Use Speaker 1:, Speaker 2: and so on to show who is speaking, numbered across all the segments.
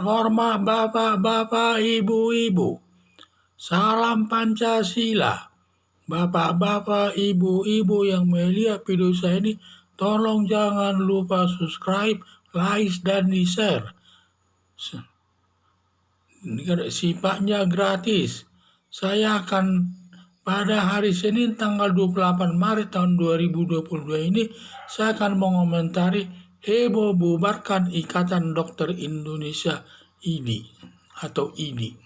Speaker 1: Terhormat bapak-bapak, ibu-ibu, salam Pancasila. Bapak-bapak, ibu-ibu yang melihat video saya ini, tolong jangan lupa subscribe, like, dan di-share. Sifatnya gratis. Saya akan pada hari Senin tanggal 28 Maret tahun 2022 ini, saya akan mengomentari heboh bubarkan Ikatan Dokter Indonesia IDI atau IDI.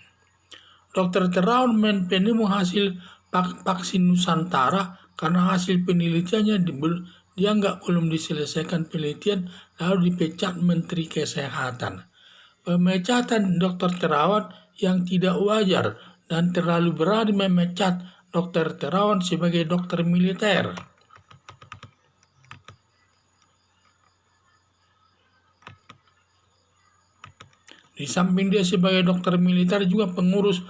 Speaker 1: Dr. Terawan menerima hasil vaksin Nusantara karena hasil penelitiannya dianggap belum diselesaikan penelitian, lalu dipecat Menteri Kesehatan. Pemecatan Dr. Terawan yang tidak wajar dan terlalu berani memecat Dr. Terawan sebagai dokter militer. Di samping dia sebagai dokter militer, juga pengurus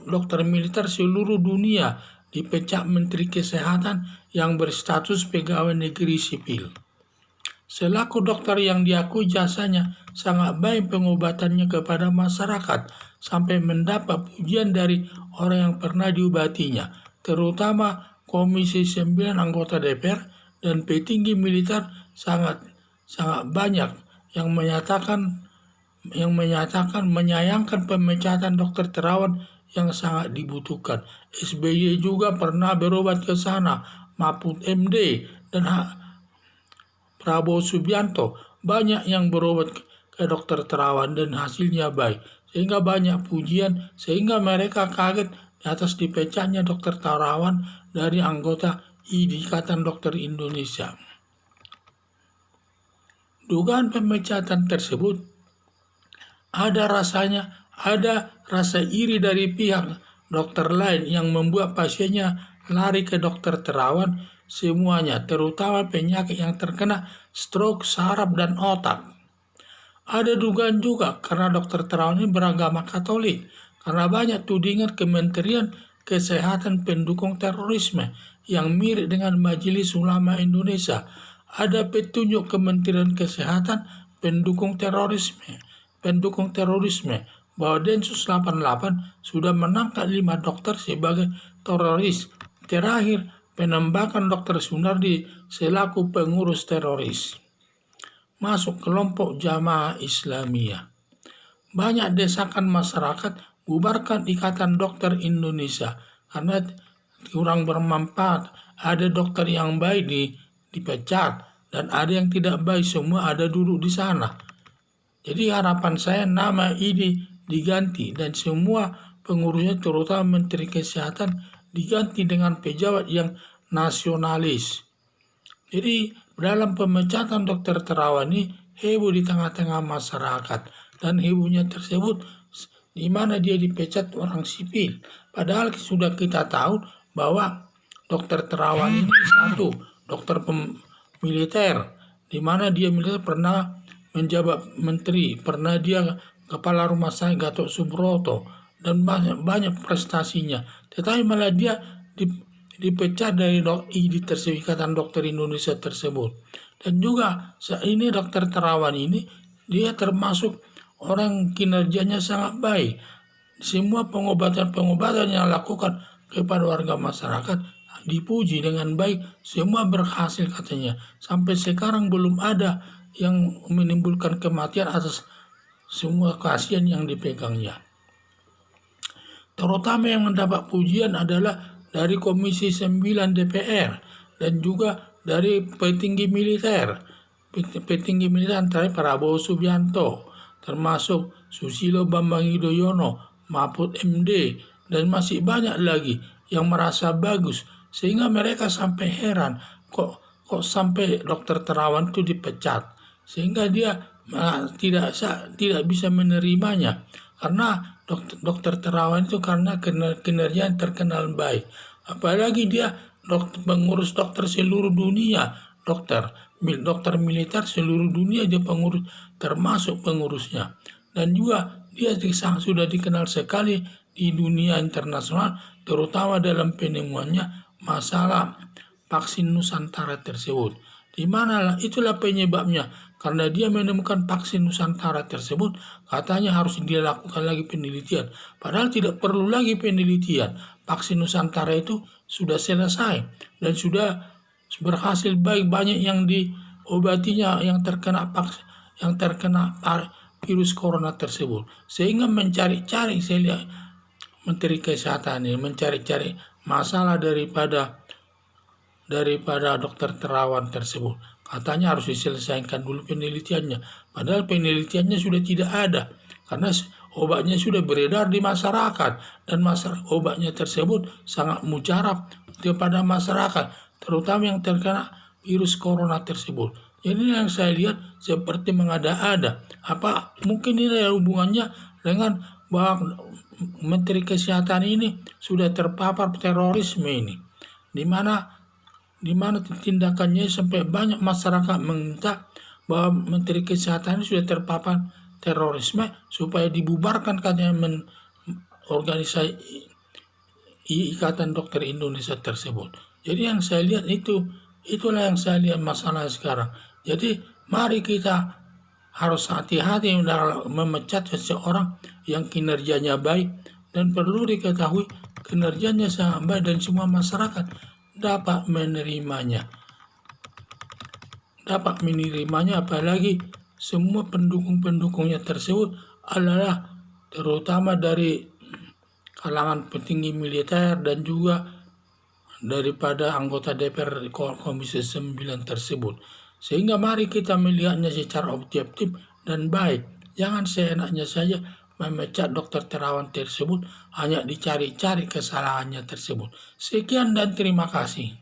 Speaker 1: dokter militer seluruh dunia dipecat Menteri Kesehatan yang berstatus pegawai negeri sipil. Selaku dokter yang diakui jasanya sangat baik pengobatannya kepada masyarakat sampai mendapat pujian dari orang yang pernah diobatinya, terutama Komisi 9 anggota DPR dan petinggi militer sangat banyak yang menyayangkan pemecatan Dr. Terawan yang sangat dibutuhkan. SBY juga pernah berobat ke sana, Mahfud MD dan Prabowo Subianto. Banyak yang berobat ke Dr. Terawan dan hasilnya baik, sehingga banyak pujian, sehingga mereka kaget atas dipecatnya Dr. Terawan dari anggota Ikatan Dokter Indonesia. Dugaan pemecatan tersebut ada rasa iri dari pihak dokter lain yang membuat pasiennya lari ke Dr. Terawan semuanya, terutama penyakit yang terkena stroke, saraf, dan otak. Ada dugaan juga karena Dr. Terawan ini beragama Katolik, karena banyak tudingan Kementerian Kesehatan pendukung terorisme yang mirip dengan Majelis Ulama Indonesia. Ada petunjuk Kementerian Kesehatan pendukung terorisme bahwa Densus 88 sudah menangkap 5 dokter sebagai teroris. Terakhir, penembakan Dr. Sunardi selaku pengurus teroris. Masuk kelompok Jamaah Islamiyah. Banyak desakan masyarakat bubarkan Ikatan Dokter Indonesia karena kurang bermanfaat. Ada dokter yang baik dipecat dan ada yang tidak baik, semua ada duduk di sana. Jadi harapan saya nama ini diganti dan semua pengurusnya, terutama Menteri Kesehatan, diganti dengan pejabat yang nasionalis. Jadi dalam pemecatan Dr. Terawan ini heboh di tengah-tengah masyarakat, dan hebohnya tersebut di mana dia dipecat orang sipil. Padahal sudah kita tahu bahwa Dr. Terawan ini satu dokter militer, di mana dia militer pernah menjabat menteri, pernah dia kepala rumah sakit Gatot Subroto, dan banyak prestasinya. Tetapi malah dia dipecat dari Ikatan Dokter Indonesia tersebut. Dan juga ini Dr. Terawan ini dia termasuk orang kinerjanya sangat baik. Semua pengobatan yang lakukan kepada warga masyarakat dipuji dengan baik, semua berhasil katanya. Sampai sekarang belum ada yang menimbulkan kematian atas semua kasihan yang dipegangnya. Terutama yang mendapat pujian adalah dari Komisi 9 DPR dan juga dari petinggi militer antara Prabowo Subianto, termasuk Susilo Bambang Yudhoyono, Mahfud MD, dan masih banyak lagi yang merasa bagus, sehingga mereka sampai heran kok sampai Dr. Terawan itu dipecat, sehingga dia tidak bisa menerimanya karena Dr. Terawan itu karena kinerja yang terkenal baik, apalagi dia pengurus dokter seluruh dunia, dokter militer seluruh dunia dia pengurus, termasuk pengurusnya, dan juga dia sudah dikenal sekali di dunia internasional, terutama dalam penemuannya masalah vaksin Nusantara tersebut. Di mana itulah penyebabnya karena dia menemukan vaksin Nusantara tersebut, katanya harus dilakukan lagi penelitian. Padahal tidak perlu lagi penelitian. Vaksin Nusantara itu sudah selesai dan sudah berhasil, baik banyak yang diobatinya yang terkena virus corona tersebut. Sehingga mencari-cari, saya lihat Menteri Kesehatan ini mencari-cari masalah daripada dokter Terawan tersebut. Katanya harus diselesaikan dulu penelitiannya. Padahal penelitiannya sudah tidak ada. Karena obatnya sudah beredar di masyarakat. Dan obatnya tersebut sangat mujarab kepada masyarakat. Terutama yang terkena virus corona tersebut. Jadi yang saya lihat seperti mengada-ada. Apa mungkin ini ada hubungannya dengan bahwa Menteri Kesehatan ini sudah terpapar terorisme ini. Di mana tindakannya sampai banyak masyarakat meminta bahwa Menteri Kesehatan sudah terpapar terorisme supaya dibubarkan, katanya organisasi Ikatan Dokter Indonesia tersebut. Jadi yang saya lihat itulah yang saya lihat masalah sekarang. Jadi mari kita harus hati-hati dalam memecat seseorang yang kinerjanya baik, dan perlu diketahui kinerjanya sangat baik dan semua masyarakat dapat menerimanya, apalagi semua pendukung-pendukungnya tersebut adalah terutama dari kalangan petinggi militer dan juga daripada anggota DPR Komisi 9 tersebut. Sehingga mari kita melihatnya secara objektif dan baik. Jangan seenaknya saja memecat Dokter Terawan tersebut hanya dicari-cari kesalahannya tersebut. Sekian dan terima kasih.